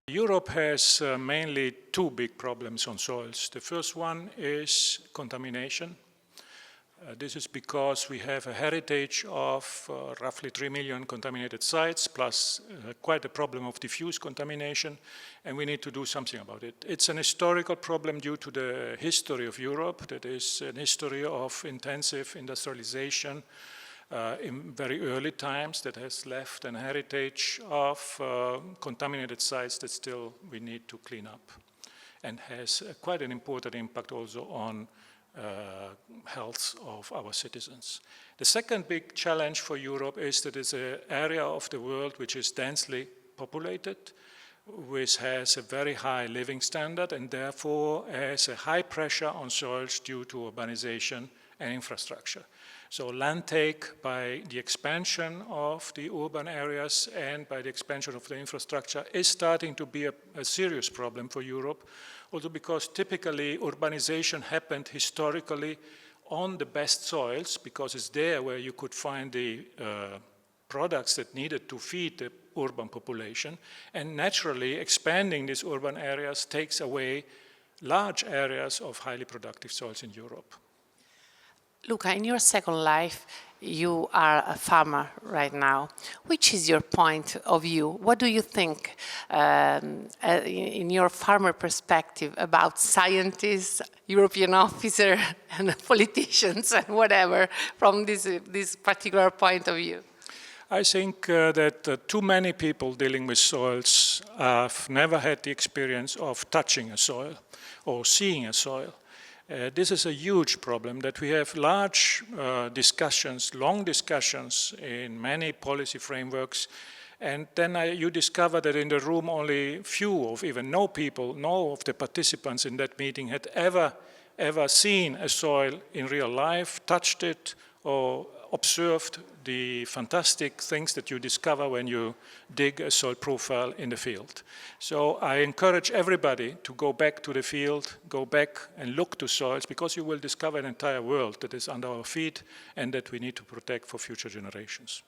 Europe has mainly two big problems on soils. The first one is contamination. This is because we have a heritage of roughly 3 million contaminated sites, plus quite a problem of diffuse contamination, and we need to do something about it. It's an historical problem due to the history of Europe, that is an history of intensive industrialization in very early times that has left an heritage of contaminated sites that still we need to clean up, and has quite an important impact also on health of our citizens. The second big challenge for Europe is that it's an area of the world which is densely populated, which has a very high living standard and therefore has a high pressure on soils due to urbanization and infrastructure. So land take by the expansion of the urban areas and by the expansion of the infrastructure is starting to be a serious problem for Europe, also because typically urbanization happened historically on the best soils, because it's there where you could find the products that needed to feed the urban population, and naturally expanding these urban areas takes away large areas of highly productive soils in Europe. Luca, in your second life, you are a farmer right now. Which is your point of view? What do you think, in your farmer perspective, about scientists, European officers, and politicians, and whatever, from this particular point of view? I think that too many people dealing with soils have never had the experience of touching a soil or seeing a soil. This is a huge problem, that we have large discussions, long discussions in many policy frameworks, and then you discover that in the room only few or even no people, no of the participants in that meeting had ever seen a soil in real life, touched it, or observed the fantastic things that you discover when you dig a soil profile in the field. So I encourage everybody to go back to the field, go back and look to soils, because you will discover an entire world that is under our feet and that we need to protect for future generations.